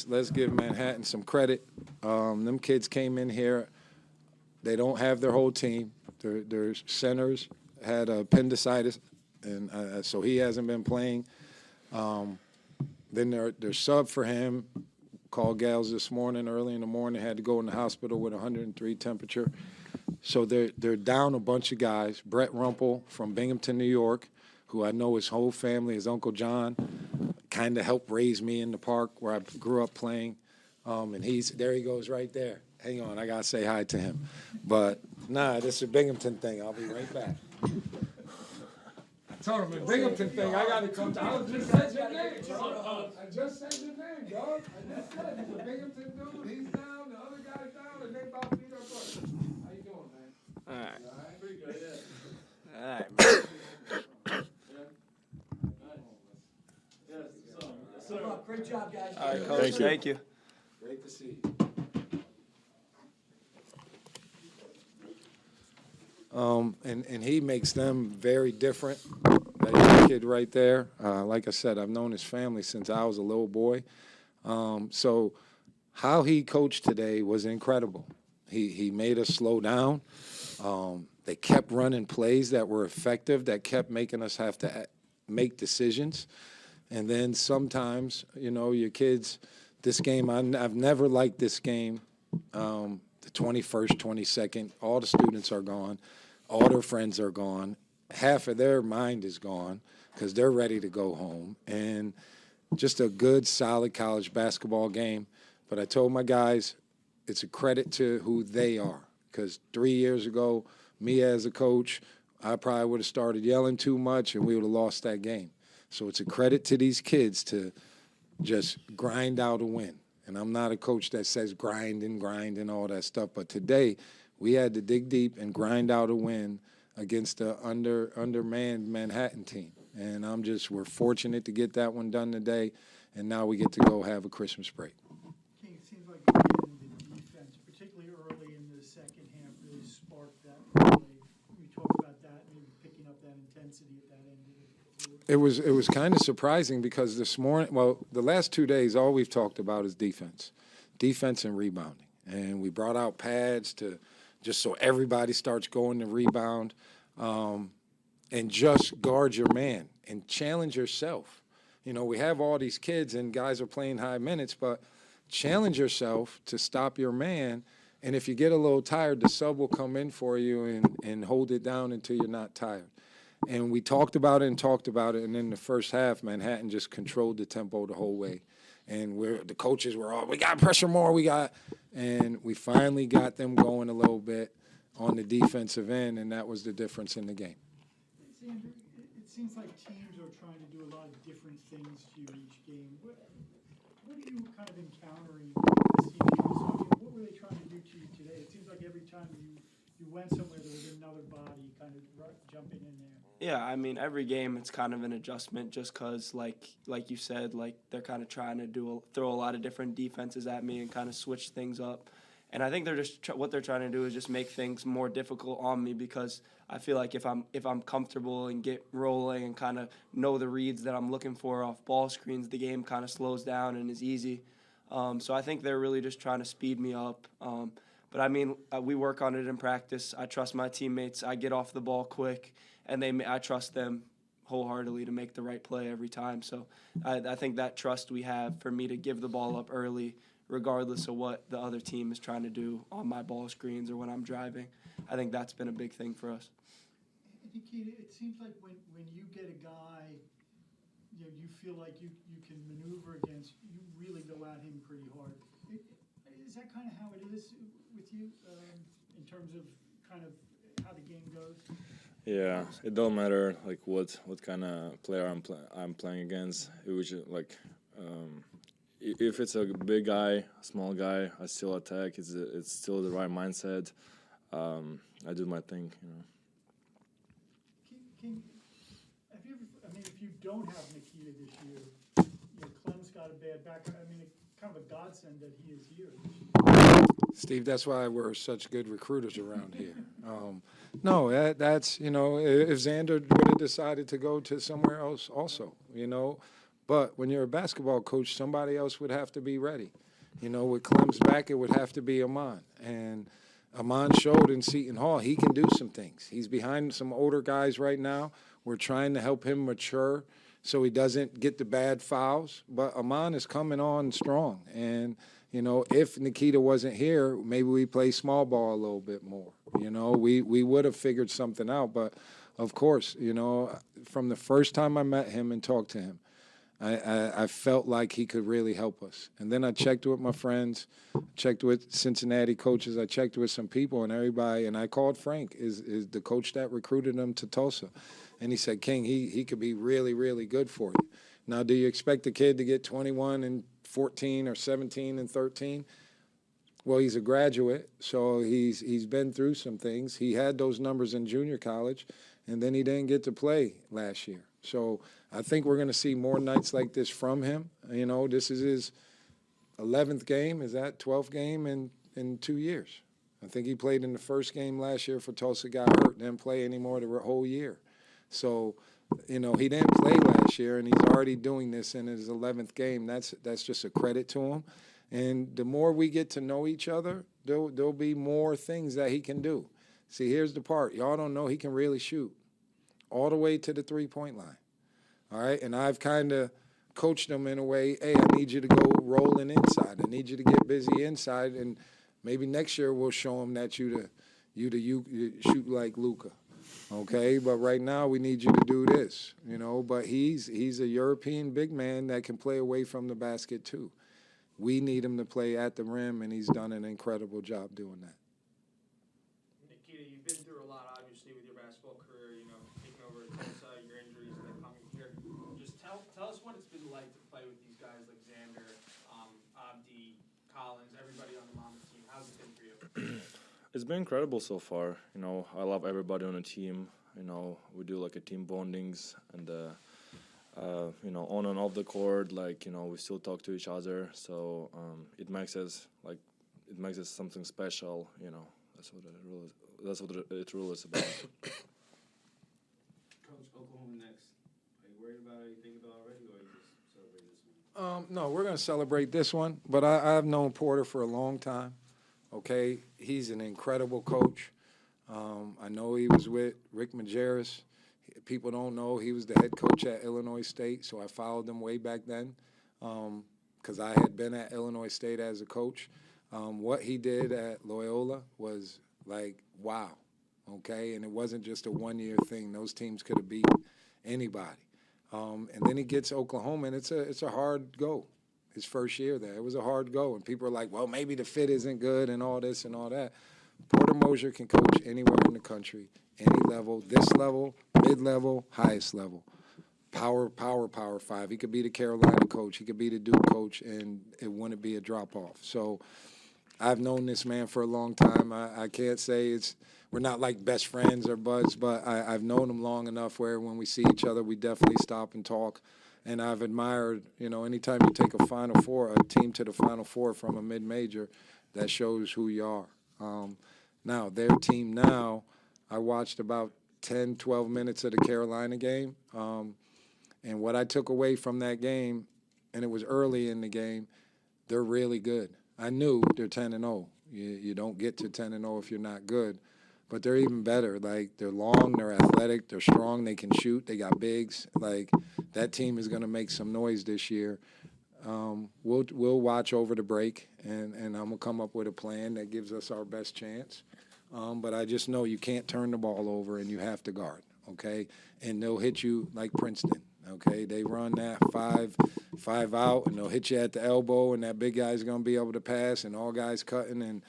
Let's give Manhattan some credit. Them kids came in here. They don't have their whole team. Their centers had appendicitis, and so he hasn't been playing. Then their sub for him called gals this morning, early in the morning, had to go in the hospital with 103 temperature. So they're down a bunch of guys. Brett Rumpel from Binghamton, New York, who I know his whole family, his Uncle John, kind of helped raise me in the park where I grew up playing. And there he goes right there. Hang on, I got to say hi to him. But, nah, this is a Binghamton thing. I'll be right back. I told him, the Binghamton thing, I got to come to. I just said your name, bro. I just said your name, dog. I just said he's a Binghamton dude. He's down, the other guy's down, and they about to beat our butt. How you doing, man? All right. All right? Pretty good, yeah. All right, man. Great job, guys. All right, Coach. Thank you. Great to see you. And he makes them very different. That young kid right there, like I said, I've known his family since I was a little boy. So how he coached today was incredible. He made us slow down. They kept running plays that were effective, that kept making us have to make decisions. And then sometimes, your kids, this game, I've never liked this game. The 21st, 22nd, all the students are gone. All their friends are gone. Half of their mind is gone because they're ready to go home. And just a good, solid college basketball game. But I told my guys it's a credit to who they are, because 3 years ago, me as a coach, I probably would have started yelling too much and we would have lost that game. So it's a credit to these kids to just grind out a win. And I'm not a coach that says grind and all that stuff, but today we had to dig deep and grind out a win against the undermanned Manhattan team. And we're fortunate to get that one done today, and now we get to go have a Christmas break. King, it seems like the defense, particularly early in the second half, really sparked that play. We talked about that, maybe picking up that intensity at that end of the floor. It was kind of surprising because this morning, the last 2 days, all we've talked about is defense and rebounding. And we brought out pads just so everybody starts going to rebound, and just guard your man and challenge yourself. We have all these kids and guys are playing high minutes, but challenge yourself to stop your man. And if you get a little tired, the sub will come in for you and hold it down until you're not tired. And we talked about it, and in the first half, Manhattan just controlled the tempo the whole way. And the coaches were all, we got to pressure more, and we finally got them going a little bit on the defensive end, and that was the difference in the game. Xander, it seems like teams are trying to do a lot of different things to you each game. What are you kind of encountering this team? What were they trying to do to you today? It seems like every time you went somewhere, there was another body kind of jumping in there. Yeah, I mean, every game it's kind of an adjustment just because, like you said, they're kind of trying to throw a lot of different defenses at me and kind of switch things up. And I think they're just what they're trying to do is just make things more difficult on me, because I feel like if I'm comfortable and get rolling and kind of know the reads that I'm looking for off ball screens, the game kind of slows down and is easy. So I think they're really just trying to speed me up. But I mean, we work on it in practice. I trust my teammates. I get off the ball quick, and I trust them wholeheartedly to make the right play every time. So I think that trust we have for me to give the ball up early, regardless of what the other team is trying to do on my ball screens or when I'm driving, I think that's been a big thing for us. It seems like when you get a guy, you feel like you can maneuver against, you really go at him pretty hard. Is that kind of how it is with you in terms of kind of how the game goes? Yeah, it don't matter what kind of player I'm playing against. It was just if it's a big guy, small guy, I still attack. It's still the right mindset. I do my thing, Have you ever? If you don't have Nikita this year, Clem's got a bad back. Kind of a godsend that he is here. Steve, that's why we're such good recruiters around here. No, that's, if Xander would have decided to go to somewhere else also, But when you're a basketball coach, somebody else would have to be ready. You know, with Clem's back, it would have to be Amon. And Amon showed in Seton Hall he can do some things. He's behind some older guys right now. We're trying to help him mature so he doesn't get the bad fouls. But Amon is coming on strong. And, you know, if Nikita wasn't here, maybe we play small ball a little bit more. You know, we would have figured something out. But, of course, you know, from the first time I met him and talked to him, I felt like he could really help us. And then I checked with my friends, checked with Cincinnati coaches, I checked with some people and everybody, and I called Frank, is the coach that recruited him to Tulsa. And he said, King, he could be really, really good for you. Now, do you expect the kid to get 21 and 14 or 17 and 13? Well, he's a graduate, so he's been through some things. He had those numbers in junior college, and then he didn't get to play last year. So I think we're going to see more nights like this from him. You know, this is his 11th game. Is that 12th game in 2 years? I think he played in the first game last year for Tulsa, got hurt, didn't play anymore the whole year. So, you know, he didn't play last year, and he's already doing this in his 11th game. That's just a credit to him. And the more we get to know each other, there'll be more things that he can do. See, here's the part. Y'all don't know he can really shoot all the way to the three-point line. All right? And I've kind of coached him in a way, hey, I need you to go rolling inside. I need you to get busy inside, and maybe next year we'll show him that you shoot like Luka. Okay? But right now we need you to do this, you know. But he's a European big man that can play away from the basket too. We need him to play at the rim, and he's done an incredible job doing that. Nikita, you've been through a lot, obviously, with your basketball career, you know, taking over at Tulsa, your injuries, and then coming here. Just tell us what it's been like to play with these guys like Xander, Abdi, Collins, everybody on the Mamba team. How's it been for you? It's been incredible so far. You know, I love everybody on the team. You know, we do like a team bondings and you know, on and off the court, like, you know, we still talk to each other. So it makes us something special. You know, that's what it really is about. Coach, Oklahoma next. Are you worried about it? Are you thinking about it already, or are you just celebrating this one? No, we're going to celebrate this one, but I've known Porter for a long time. Okay, he's an incredible coach. I know he was with Rick Majerus. People don't know he was the head coach at Illinois State, so I followed him way back then because I had been at Illinois State as a coach. What he did at Loyola was like, wow, okay? And it wasn't just a one-year thing. Those teams could have beat anybody. And then he gets Oklahoma, and it's a hard go. His first year there, it was a hard go. And people are like, well, maybe the fit isn't good and all this and all that. Porter Moser can coach anywhere in the country, any level, this level, mid-level, highest level. Power five. He could be the Carolina coach. He could be the Duke coach, and it wouldn't be a drop-off. So I've known this man for a long time. I can't say we're not like best friends or buds, but I've known him long enough where when we see each other, we definitely stop and talk. And I've admired, you know, anytime you take a team to the Final Four from a mid-major, that shows who you are. Now, their team now, I watched about 10, 12 minutes of the Carolina game. And what I took away from that game, and it was early in the game, they're really good. I knew they're 10-0. You don't get to 10-0 if you're not good. But they're even better. Like, they're long, they're athletic, they're strong, they can shoot, they got bigs. Like, that team is going to make some noise this year. We'll watch over the break, and I'm going to come up with a plan that gives us our best chance. But I just know you can't turn the ball over, and you have to guard, okay? And they'll hit you like Princeton, okay? They run that five out, and they'll hit you at the elbow, and that big guy's going to be able to pass, and all guys cutting, and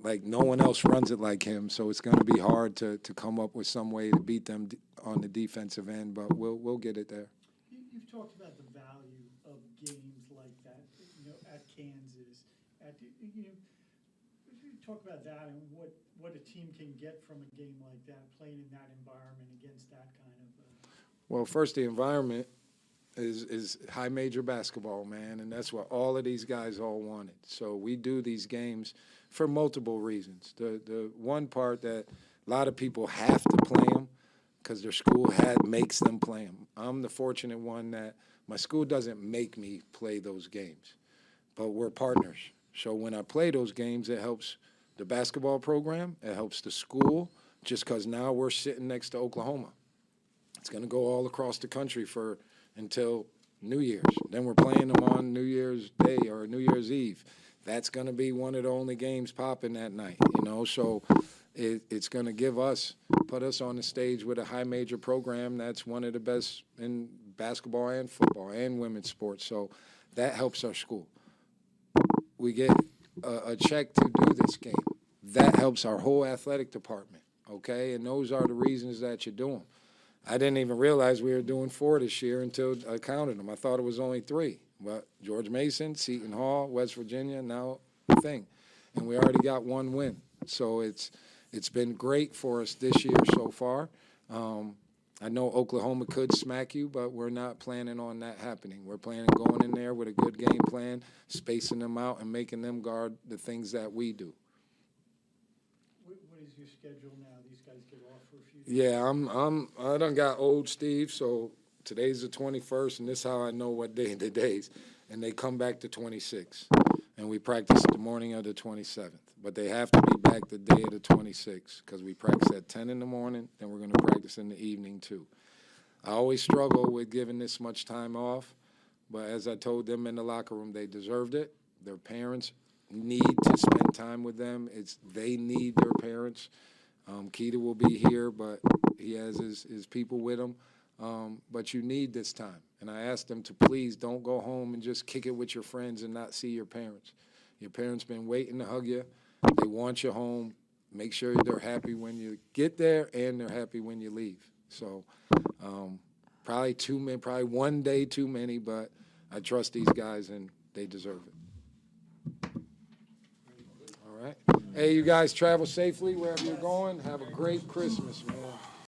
like no one else runs it like him, so it's going to be hard to come up with some way to beat them on the defensive end, but we'll get it there. You've talked about the value of games like that, you know, at Kansas. Talk about that and what a team can get from a game like that, playing in that environment against that kind of. Well, first, the environment is high major basketball, man, and that's what all of these guys all wanted. So we do these games for multiple reasons. The one part that a lot of people have to play them because their school makes them play them. I'm the fortunate one that My school doesn't make me play those games, but we're partners. So when I play those games, it helps the basketball program, it helps the school, just because now we're sitting next to Oklahoma. It's going to go all across the country until New Year's. Then we're playing them on New Year's Day or New Year's Eve. That's going to be one of the only games popping that night, you know. So it's going to put us on the stage with a high major program that's one of the best in basketball and football and women's sports. So that helps our school. We get a check to do this game. That helps our whole athletic department, okay? And those are the reasons that you do them. I didn't even realize we were doing 4 this year until I counted them. I thought it was only 3. But George Mason, Seton Hall, West Virginia, now a thing. And we already got 1 win. So it's been great for us this year so far. I know Oklahoma could smack you, but we're not planning on that happening. We're planning going in there with a good game plan, spacing them out, and making them guard the things that we do. What is your schedule now? These guys get off for a few days? Yeah, I done got old, Steve, so today's the 21st, and this is how I know what day the days. And they come back the 26th, and we practice the morning of the 27th. But they have to be back the day of the 26th because we practice at 10 in the morning, then we're going to practice in the evening too. I always struggle with giving this much time off, but as I told them in the locker room, they deserved it. Their parents need to spend time with them. They need their parents. Keita will be here, but he has his people with him. But you need this time. And I asked them to please don't go home and just kick it with your friends and not see your parents. Your parents been waiting to hug you. They want you home. Make sure they're happy when you get there and they're happy when you leave. So probably 1 day too many, but I trust these guys and they deserve it. All right. Hey, you guys travel safely wherever you're going. Have a great Christmas, man.